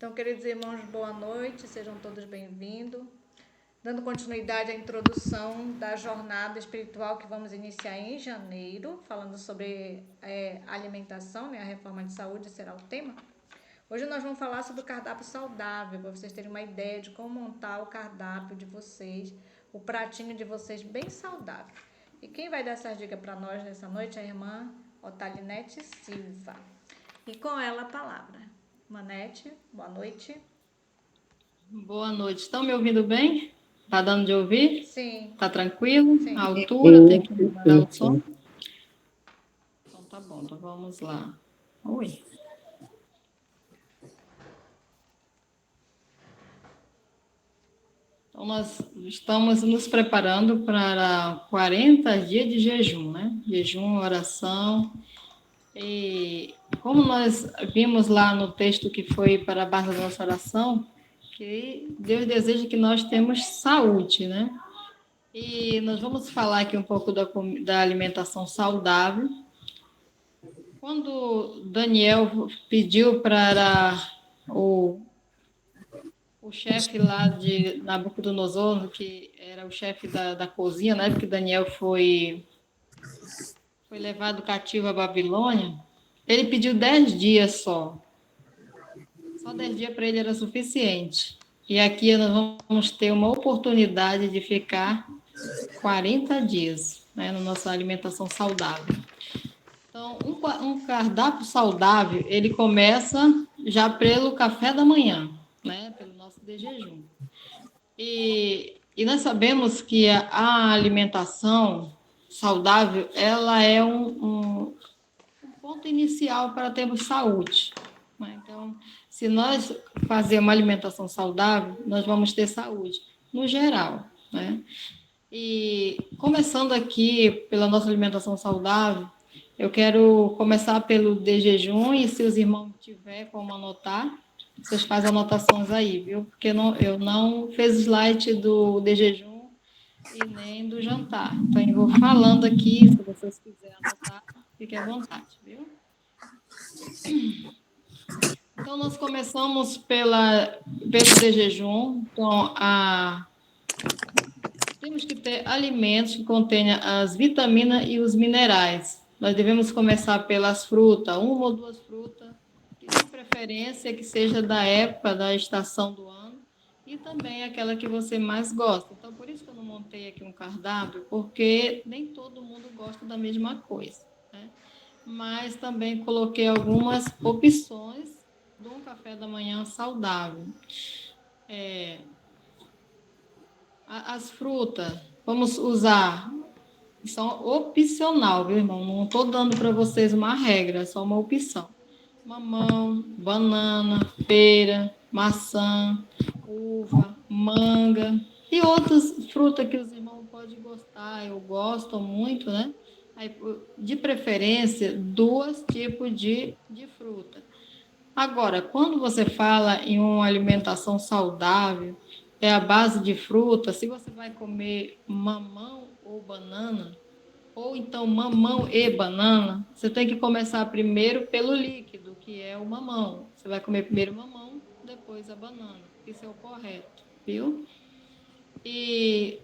Então, queridos irmãos, boa noite, sejam todos bem-vindos. Dando continuidade à introdução da jornada espiritual que vamos iniciar em janeiro, falando sobre alimentação, né? A reforma de saúde será o tema. Hoje nós vamos falar sobre o cardápio saudável, para vocês terem uma ideia de como montar o cardápio de vocês, o pratinho de vocês bem saudável. E quem vai dar essas dicas para nós nessa noite é a irmã Otalinete Silva. E com ela a palavra. Manete, boa noite. Boa noite. Estão me ouvindo bem? Tá dando de ouvir? Sim. Tá tranquilo? Sim. A altura, tem que melhorar o som? Então tá bom, então vamos lá. Oi. Então nós estamos nos preparando para 40 dias de jejum, né? Jejum, oração. E como nós vimos lá no texto que foi para a base da nossa oração, que Deus deseja que nós temos saúde, né? E nós vamos falar aqui um pouco da alimentação saudável. Quando Daniel pediu para o chefe lá de Nabucodonosor, que era o chefe da cozinha, né? Porque Daniel foi levado cativo à Babilônia, ele pediu 10 dias só. Só 10 dias para ele era suficiente. E aqui nós vamos ter uma oportunidade de ficar 40 dias, né, na nossa alimentação saudável. Então, um cardápio saudável, ele começa já pelo café da manhã, né, pelo nosso de jejum. E nós sabemos que a alimentação saudável, ela é um ponto inicial para termos saúde, né? Então, se nós fazermos uma alimentação saudável, nós vamos ter saúde, no geral, né? E começando aqui pela nossa alimentação saudável, eu quero começar pelo de jejum, e se os irmãos tiver como anotar, vocês fazem anotações aí, viu? Porque eu não fiz slide do de jejum e nem do jantar. Então, eu vou falando aqui, se vocês quiserem anotar, fiquem à vontade, viu? Então, nós começamos pelo de jejum. Então, temos que ter alimentos que contenham as vitaminas e os minerais. Nós devemos começar pelas frutas, uma ou duas frutas, e de preferência que seja da época, da estação do ano, e também aquela que você mais gosta. Então, por isso que eu não montei aqui um cardápio, porque nem todo mundo gosta da mesma coisa, né? Mas também coloquei algumas opções de um café da manhã saudável. As frutas, vamos usar, são opcional, viu, irmão? Não estou dando para vocês uma regra, é só uma opção. Mamão, banana, pera, maçã, uva, manga e outras frutas que os irmãos podem gostar, eu gosto muito, né? Aí, de preferência, dois tipos de fruta. Agora, quando você fala em uma alimentação saudável, é a base de fruta, se você vai comer mamão ou banana, ou então mamão e banana, você tem que começar primeiro pelo líquido, que é o mamão. Você vai comer primeiro o mamão, depois a banana. Isso é o correto, viu? E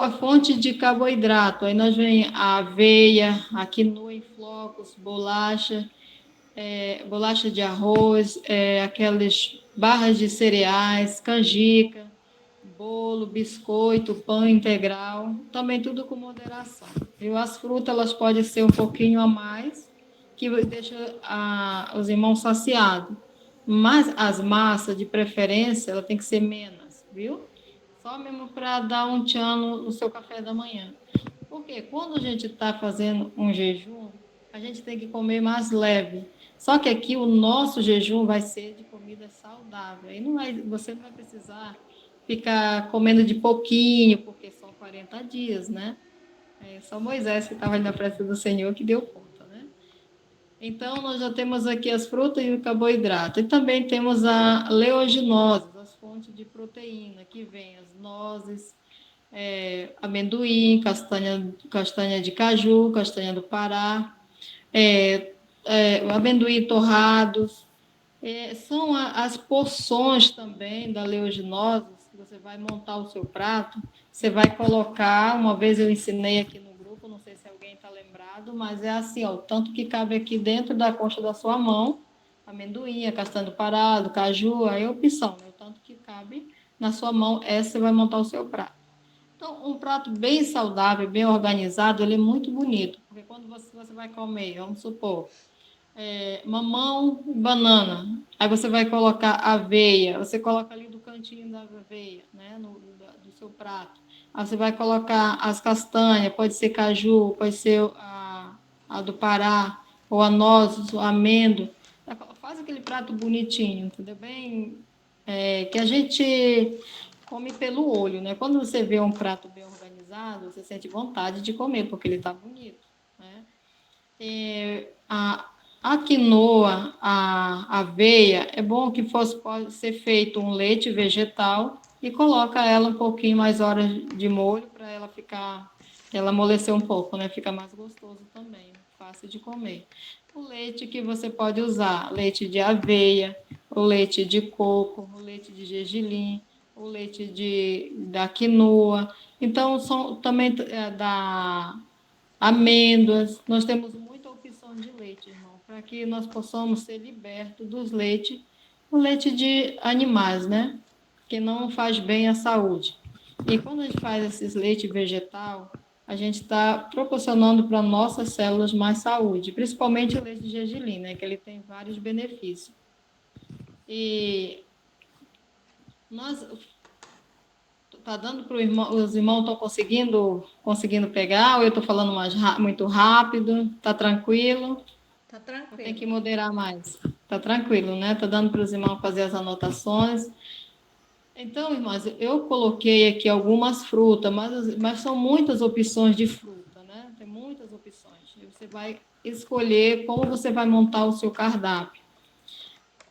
a fonte de carboidrato, aí nós vem a aveia, a quinoa em flocos, bolacha de arroz, aquelas barras de cereais, canjica, bolo, biscoito, pão integral, também tudo com moderação. E as frutas, elas podem ser um pouquinho a mais, que deixa os irmãos saciados. Mas as massas, de preferência, ela tem que ser menos, viu? Só mesmo para dar um tchan no seu café da manhã. Porque quando a gente está fazendo um jejum, a gente tem que comer mais leve. Só que aqui o nosso jejum vai ser de comida saudável. Aí você não vai precisar ficar comendo de pouquinho, porque são 40 dias, né? É só Moisés que estava ali na presença do Senhor que deu conta, né? Então, nós já temos aqui as frutas e o carboidrato. E também temos a oleaginosas, as fontes de proteína, que vem as nozes, amendoim, castanha de caju, castanha do Pará, amendoim torrados, São as porções também da oleaginosa. Você vai montar o seu prato, você vai colocar, uma vez eu ensinei aqui no grupo, não sei se alguém está lembrado, mas é assim, ó, o tanto que cabe aqui dentro da concha da sua mão, amendoim, castanho parado, caju, aí é opção, né? O tanto que cabe na sua mão, essa você vai montar o seu prato. Então, um prato bem saudável, bem organizado, ele é muito bonito, porque quando você vai comer, vamos supor, mamão e banana. Aí você vai colocar aveia, você coloca ali do cantinho da aveia, né, do seu prato. Aí você vai colocar as castanhas, pode ser caju, pode ser a do Pará, ou a nozes, o amêndoa. Faz aquele prato bonitinho, entendeu? Bem, que a gente come pelo olho, né? Quando você vê um prato bem organizado, você sente vontade de comer, porque ele está bonito, né? A quinoa, a aveia, é bom que pode ser feito um leite vegetal e coloca ela um pouquinho mais horas de molho para ela amolecer um pouco, né? Fica mais gostoso também, fácil de comer. O leite que você pode usar, leite de aveia, o leite de coco, o leite de gergelim, o leite da quinoa. Então, são também da amêndoas. Nós temos muita opção de leite, irmão, para que nós possamos ser libertos dos leites, o leite de animais, né? Que não faz bem à saúde. E quando a gente faz esses leite vegetal, a gente está proporcionando para nossas células mais saúde, principalmente o leite de gergelim, né? Que ele tem vários benefícios. E nós tá dando para os irmãos estão conseguindo pegar, ou eu estou falando muito rápido, tá tranquilo? Tá Tem tranquilo. que moderar mais. Tá tranquilo, né? Tá dando para os irmãos fazer as anotações. Então, irmãs, eu coloquei aqui algumas frutas, mas são muitas opções de fruta, né? Tem muitas opções. E você vai escolher como você vai montar o seu cardápio.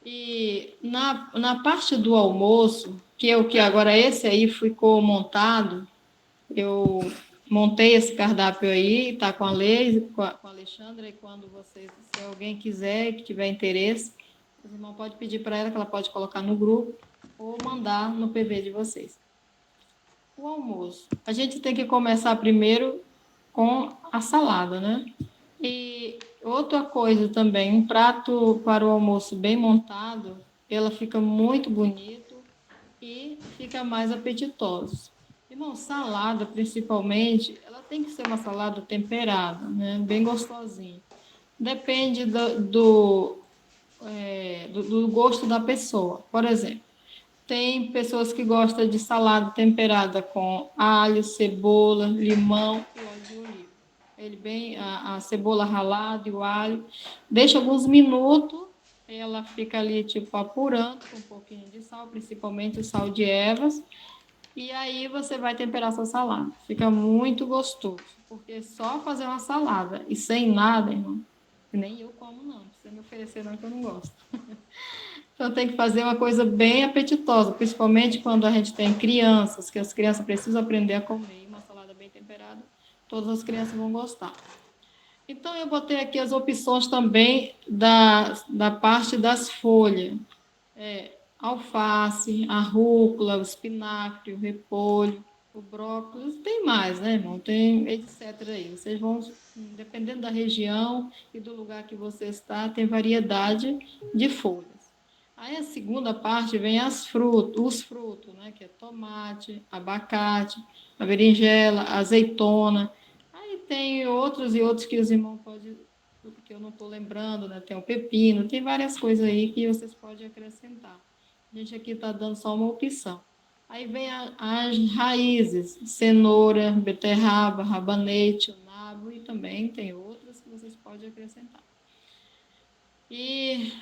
E na parte do almoço, que é o que agora esse aí ficou montado, eu montei esse cardápio aí, está com a Leise, com a Alexandra, e quando se alguém quiser, que tiver interesse, os irmãos pode pedir para ela, que ela pode colocar no grupo, ou mandar no PV de vocês. O almoço. A gente tem que começar primeiro com a salada, né? E outra coisa também, um prato para o almoço bem montado, ela fica muito bonito e fica mais apetitoso. Irmão, salada principalmente, ela tem que ser uma salada temperada, né? Bem gostosinha. Depende do gosto da pessoa. Por exemplo, tem pessoas que gostam de salada temperada com alho, cebola, limão e óleo de oliva. Ele bem, a cebola ralada e o alho. Deixa alguns minutos, ela fica ali tipo apurando com um pouquinho de sal, principalmente o sal de ervas. E aí você vai temperar sua salada. Fica muito gostoso, porque só fazer uma salada e sem nada, irmão, nem eu como não. Não precisa me oferecer não, que eu não gosto. Então tem que fazer uma coisa bem apetitosa, principalmente quando a gente tem crianças, que as crianças precisam aprender a comer. E uma salada bem temperada, todas as crianças vão gostar. Então eu botei aqui as opções também da parte das folhas. Alface, a rúcula, o espinafre, o repolho, o brócolis, tem mais, né, irmão? Tem etc. aí. Vocês vão, dependendo da região e do lugar que você está, tem variedade de folhas. Aí a segunda parte vem os frutos, né? Que é tomate, abacate, a berinjela, a azeitona. Aí tem outros e outros que os irmãos podem, que eu não estou lembrando, né? Tem o pepino, tem várias coisas aí que vocês podem acrescentar. A gente aqui está dando só uma opção. Aí vem as raízes, cenoura, beterraba, rabanete, o nabo, e também tem outras que vocês podem acrescentar. E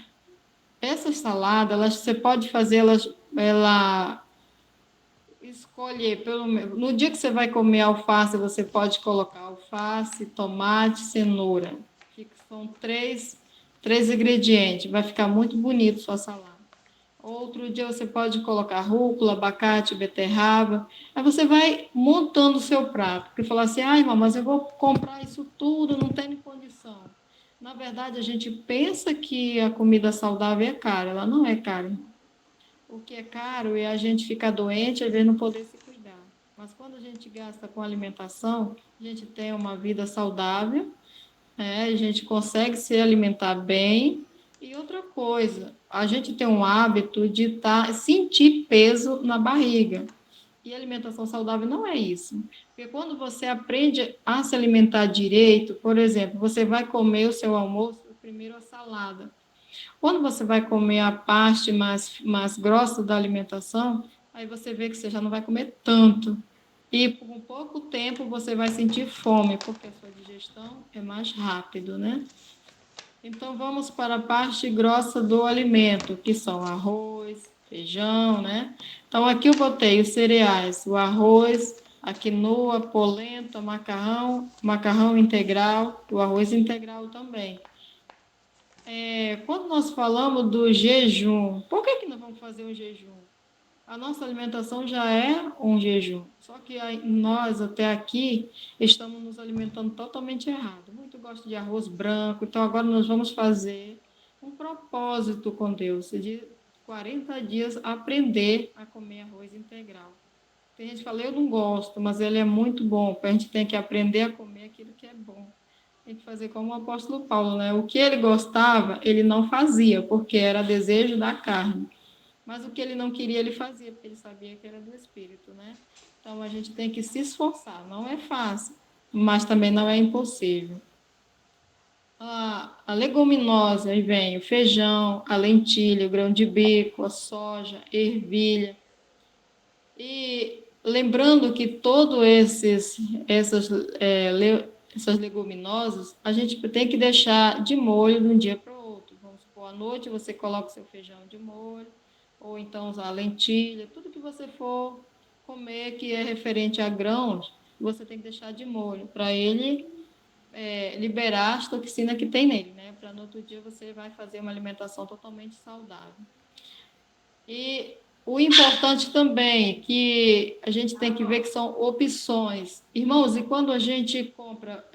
essa salada, você pode fazê-las, ela escolher, no dia que você vai comer alface, você pode colocar alface, tomate, cenoura. São três ingredientes, vai ficar muito bonito sua salada. Outro dia você pode colocar rúcula, abacate, beterraba. Aí você vai montando o seu prato. Porque falar assim, ai, irmã, mas eu vou comprar isso tudo, não tenho condição. Na verdade, a gente pensa que a comida saudável é cara, ela não é cara. O que é caro é a gente ficar doente e às vezes não poder se cuidar. Mas quando a gente gasta com alimentação, a gente tem uma vida saudável, a gente consegue se alimentar bem. E outra coisa, a gente tem um hábito de sentir peso na barriga. E alimentação saudável não é isso. Porque quando você aprende a se alimentar direito, por exemplo, você vai comer o seu almoço, primeiro a salada. Quando você vai comer a parte mais grossa da alimentação, aí você vê que você já não vai comer tanto. E por pouco tempo você vai sentir fome, porque a sua digestão é mais rápido, né? Então vamos para a parte grossa do alimento, que são arroz, feijão, né? Então aqui eu botei os cereais, o arroz, a quinoa, polenta, macarrão integral, o arroz integral também. Quando nós falamos do jejum, por que nós vamos fazer um jejum? A nossa alimentação já é um jejum, só que nós até aqui estamos nos alimentando totalmente errado. Muito gosto de arroz branco, então agora nós vamos fazer um propósito com Deus, de 40 dias aprender a comer arroz integral. Tem gente que fala, eu não gosto, mas ele é muito bom, a gente tem que aprender a comer aquilo que é bom. Tem que fazer como o apóstolo Paulo, né? O que ele gostava, ele não fazia, porque era desejo da carne. Mas o que ele não queria, ele fazia, porque ele sabia que era do Espírito, né? Então, a gente tem que se esforçar. Não é fácil, mas também não é impossível. A leguminosa, aí vem o feijão, a lentilha, o grão de bico, a soja, a ervilha. E lembrando que essas leguminosas, a gente tem que deixar de molho de um dia para o outro. Vamos supor, à noite você coloca o seu feijão de molho, ou então a lentilha, tudo que você for comer que é referente a grãos, você tem que deixar de molho, para ele liberar as toxinas que tem nele, né? Para no outro dia você vai fazer uma alimentação totalmente saudável. E o importante também é que a gente tem que ver que são opções. Irmãos, e quando a gente compra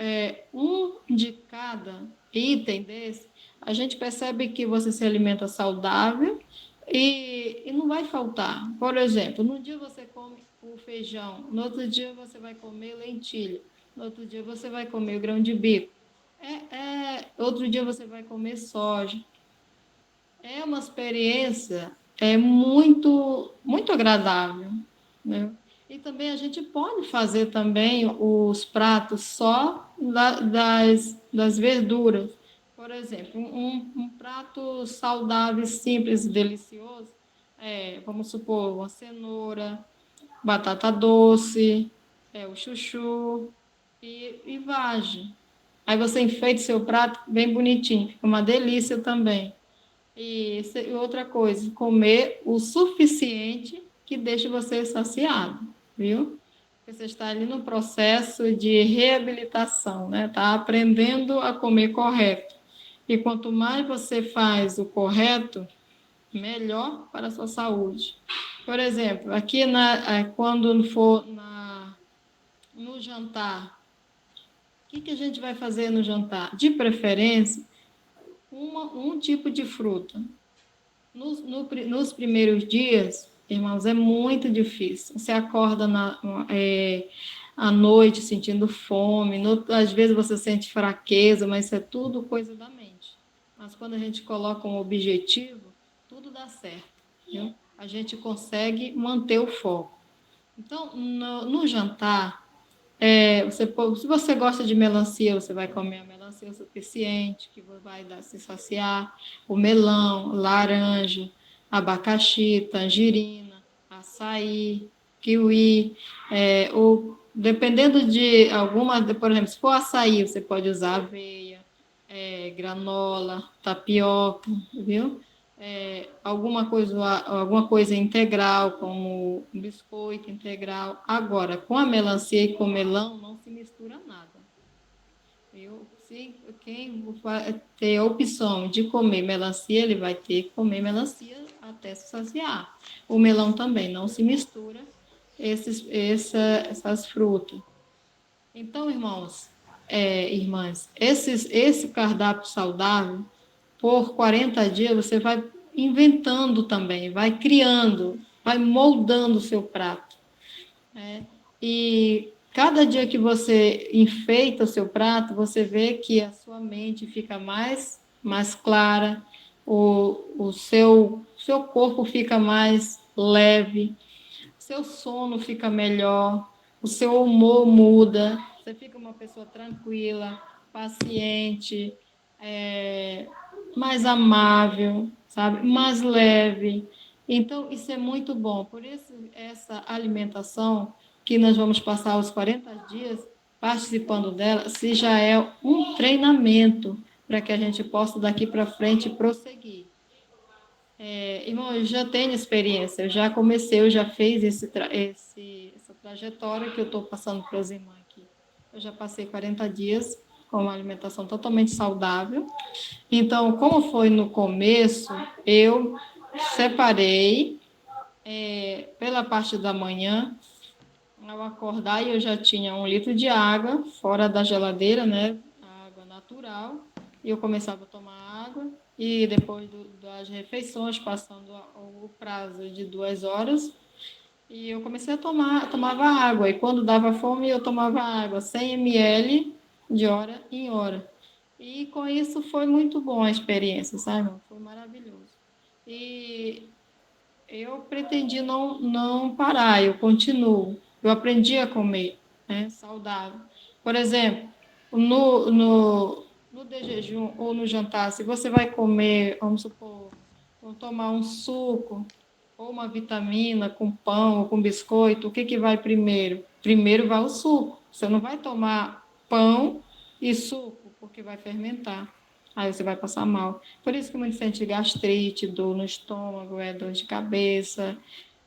um de cada item desse, a gente percebe que você se alimenta saudável e não vai faltar. Por exemplo, num dia você come o feijão, no outro dia você vai comer lentilha, no outro dia você vai comer o grão de bico, outro dia você vai comer soja. É uma experiência muito agradável, né? E também a gente pode fazer também os pratos só das verduras. Por exemplo, um prato saudável, simples e delicioso vamos supor, uma cenoura, batata doce, o chuchu e vagem. Aí você enfeita o seu prato bem bonitinho, fica uma delícia também. E outra coisa, comer o suficiente que deixe você saciado, viu? Porque você está ali no processo de reabilitação, né? Está aprendendo a comer correto. E quanto mais você faz o correto, melhor para a sua saúde. Por exemplo, aqui quando for no jantar, o que a gente vai fazer no jantar? De preferência, um tipo de fruta. Nos primeiros dias, irmãos, é muito difícil. Você acorda à noite sentindo fome, às vezes você sente fraqueza, mas isso é tudo coisa da mente. Mas quando a gente coloca um objetivo, tudo dá certo. Viu? A gente consegue manter o foco. Então, no jantar, se você gosta de melancia, você vai comer a melancia o suficiente, que vai se saciar. O melão, laranja, abacaxi, tangerina, açaí, kiwi. Dependendo de alguma, por exemplo, se for açaí, você pode usar aveia, granola, tapioca, viu? Alguma coisa integral, como um biscoito integral. Agora, com a melancia e com o melão, não se mistura nada. Se quem ter a opção de comer melancia, ele vai ter que comer melancia até se saciar. O melão também não se mistura essas frutas. Então, irmãos, irmãs, esse cardápio saudável, por 40 dias, você vai inventando também, vai criando, vai moldando o seu prato, né? E cada dia que você enfeita o seu prato, você vê que a sua mente fica mais clara, seu corpo fica mais leve, seu sono fica melhor, o seu humor muda, você fica uma pessoa tranquila, paciente, é, mais amável, sabe? Mais leve. Então, isso é muito bom. Por isso, essa alimentação que nós vamos passar os 40 dias participando dela, se já é um treinamento para que a gente possa daqui para frente prosseguir. Irmão, eu já tenho experiência, eu já comecei, eu já fiz essa trajetória que eu estou passando para os irmãos aqui. Eu já passei 40 dias com uma alimentação totalmente saudável. Então, como foi no começo, eu separei pela parte da manhã, ao acordar, eu já tinha 1 litro de água, fora da geladeira, né? Água natural. E eu começava a tomar água. E depois das refeições, passando o prazo de 2 horas, e eu comecei a tomava água. E quando dava fome, eu tomava água, 100 ml de hora em hora. E com isso foi muito bom a experiência, sabe? Foi maravilhoso. E eu pretendi não parar, eu continuo. Eu aprendi a comer, né, saudável. Por exemplo, no de jejum ou no jantar, se você vai comer, vamos supor, vou tomar um suco ou uma vitamina com pão ou com biscoito, o que que vai primeiro? Primeiro vai o suco. Você não vai tomar pão e suco, porque vai fermentar. Aí você vai passar mal. Por isso que muitos sente gastrite, dor no estômago, dor de cabeça.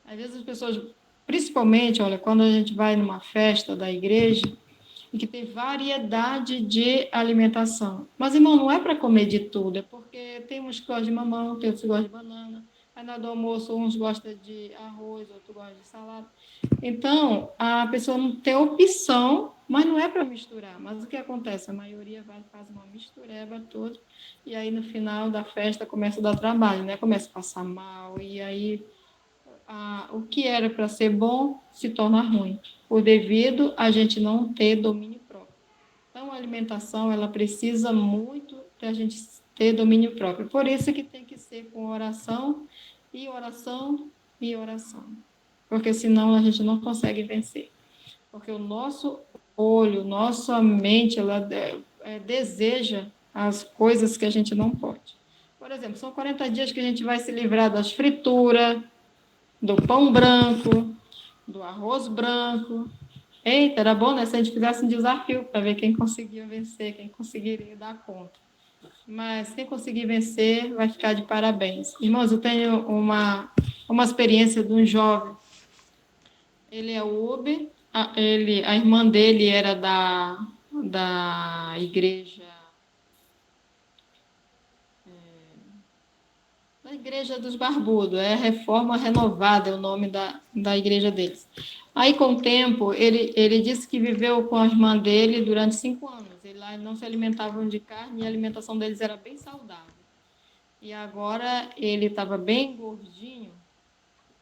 Às vezes as pessoas, principalmente, olha, quando a gente vai numa festa da igreja, e que tem variedade de alimentação. Mas, irmão, não é para comer de tudo, é porque tem uns que gostam de mamão, tem outros que gostam de banana. Aí na hora do almoço, uns gostam de arroz, outros gostam de salada. Então, a pessoa não tem opção, mas não é para misturar. Mas o que acontece? A maioria vai faz uma mistureba toda, e aí no final da festa começa a dar trabalho, né? Começa a passar mal, e aí o que era para ser bom se torna ruim, por devido a gente não ter domínio próprio. Então, a alimentação, ela precisa muito da gente ter domínio próprio. Por isso que tem que ser com oração e oração e oração. Porque senão a gente não consegue vencer. Porque o nosso olho, nossa mente, ela deseja as coisas que a gente não pode. Por exemplo, são 40 dias que a gente vai se livrar das frituras, do pão branco, do arroz branco. Eita, era bom, né? Se a gente fizesse um desafio para ver quem conseguia vencer, quem conseguiria dar conta. Mas quem conseguir vencer vai ficar de parabéns. Irmãos, eu tenho uma experiência de um jovem. Ele é UB, a irmã dele era da igreja. Da Igreja dos Barbudos, é Reforma Renovada, é o nome da igreja deles. Aí, com o tempo, ele disse que viveu com a irmã dele durante 5 anos. Eles lá não se alimentavam de carne e a alimentação deles era bem saudável. E agora ele estava bem gordinho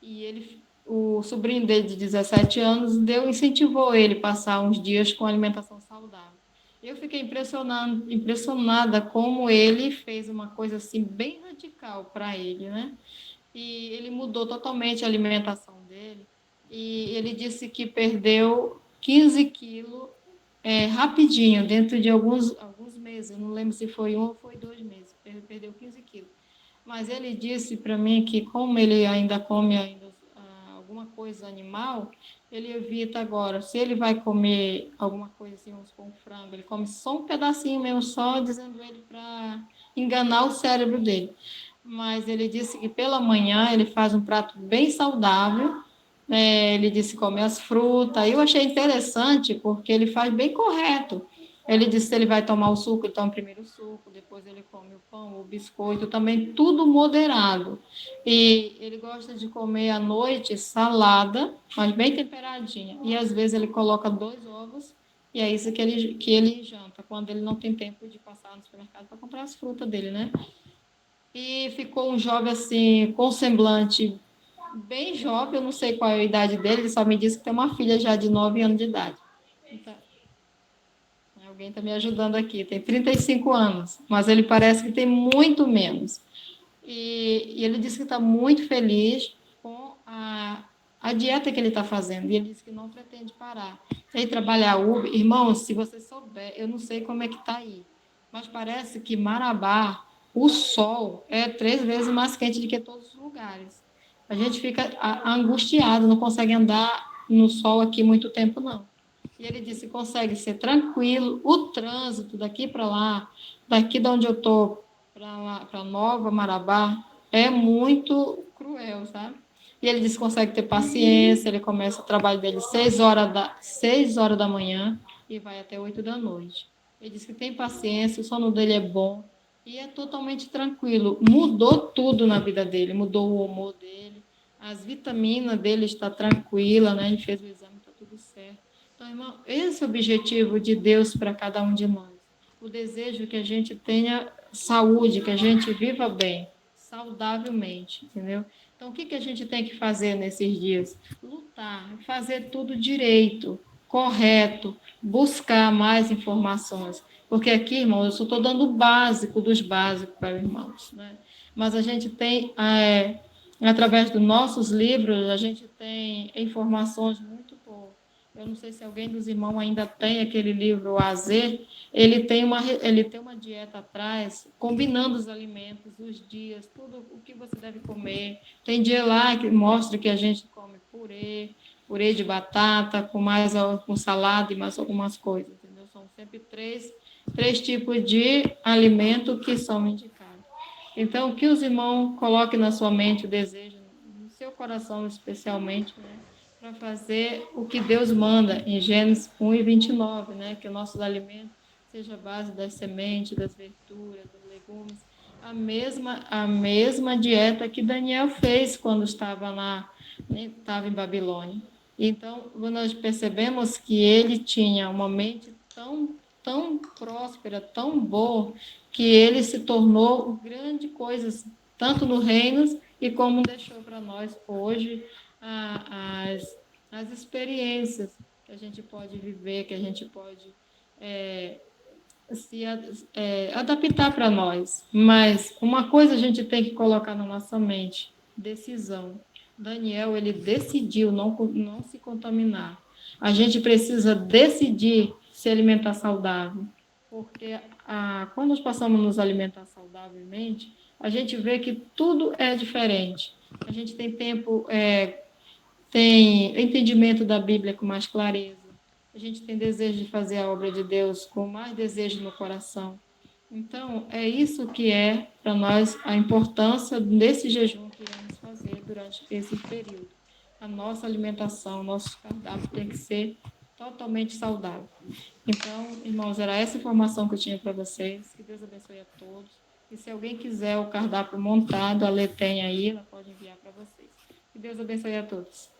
e o sobrinho dele de 17 anos incentivou ele a passar uns dias com alimentação saudável. Eu fiquei impressionada como ele fez uma coisa assim bem radical para ele, né? E ele mudou totalmente a alimentação dele. E ele disse que perdeu 15 quilos rapidinho, dentro de alguns meses. Eu não lembro se foi 1 ou foi 2 meses. Ele perdeu 15 quilos. Mas ele disse para mim que como ele ainda come alguma coisa animal, ele evita agora. Se ele vai comer alguma coisa assim, com frango, ele come só um pedacinho mesmo, só dizendo ele para enganar o cérebro dele. Mas ele disse que pela manhã ele faz um prato bem saudável. Ele disse comer as frutas. Eu achei interessante porque ele faz bem correto. Ele disse que ele vai tomar o suco, ele toma primeiro o suco, depois ele come o pão, o biscoito, também tudo moderado. E ele gosta de comer à noite salada, mas bem temperadinha. E às vezes ele coloca 2 ovos e é isso que ele janta, quando ele não tem tempo de passar no supermercado para comprar as frutas dele, né? E ficou um jovem assim, com semblante bem jovem, eu não sei qual é a idade dele, ele só me disse que tem uma filha já de 9 anos de idade. Então, alguém está me ajudando aqui, tem 35 anos, mas ele parece que tem muito menos. E ele disse que está muito feliz com a dieta que ele está fazendo, e ele disse que não pretende parar. Ele trabalhar Uber, irmão, se você souber, eu não sei como é que está aí, mas parece que Marabá, o sol é 3 vezes mais quente do que todos os lugares. A gente fica angustiado, não consegue andar no sol aqui muito tempo, não. E ele disse que consegue ser tranquilo, o trânsito daqui para lá, daqui de onde eu estou para Nova Marabá, é muito cruel, sabe? E ele disse que consegue ter paciência, ele começa o trabalho dele 6 horas da manhã e vai até 8 da noite. Ele disse que tem paciência, o sono dele é bom e é totalmente tranquilo. Mudou tudo na vida dele, mudou o humor dele, as vitaminas dele está tranquila, né? A gente fez o exame, está tudo certo. Então, irmão, esse é o objetivo de Deus para cada um de nós. O desejo que a gente tenha saúde, que a gente viva bem, saudavelmente, entendeu? Então, o que a gente tem que fazer nesses dias? Lutar, fazer tudo direito, correto, buscar mais informações. Porque aqui, irmãos, eu só estou dando o básico dos básicos para os irmãos, né? Mas a gente tem, através dos nossos livros, a gente tem informações muito boas. Eu não sei se alguém dos irmãos ainda tem aquele livro, o AZ, ele tem uma dieta atrás, combinando os alimentos, os dias, tudo o que você deve comer. Tem dia lá que mostra que a gente come purê de batata, com salada e mais algumas coisas, entendeu? São sempre três tipos de alimento que são indicados. Então, que os irmãos coloquem na sua mente o desejo, no seu coração especialmente, né? Para fazer o que Deus manda em Gênesis 1:29, né? Que o nosso alimento seja a base das sementes, das verduras, dos legumes. A mesma dieta que Daniel fez quando estava estava em Babilônia. Então, nós percebemos que ele tinha uma mente tão próspera, tão boa, que ele se tornou grande coisas, tanto no reino e como deixou para nós hoje as experiências que a gente pode viver, que a gente pode se adaptar para nós. Mas uma coisa a gente tem que colocar na nossa mente: decisão. Daniel, ele decidiu não se contaminar. A gente precisa decidir se alimentar saudável, porque quando nós passamos a nos alimentar saudavelmente, a gente vê que tudo é diferente. A gente tem tempo, tem entendimento da Bíblia com mais clareza. A gente tem desejo de fazer a obra de Deus com mais desejo no coração. Então, é isso que é para nós a importância desse jejum que iremos fazer durante esse período. A nossa alimentação, nosso cardápio tem que ser totalmente saudável. Então, irmãos, era essa informação que eu tinha para vocês. Que Deus abençoe a todos. E se alguém quiser o cardápio montado, a Lê tem aí, ela pode enviar para vocês. Que Deus abençoe a todos.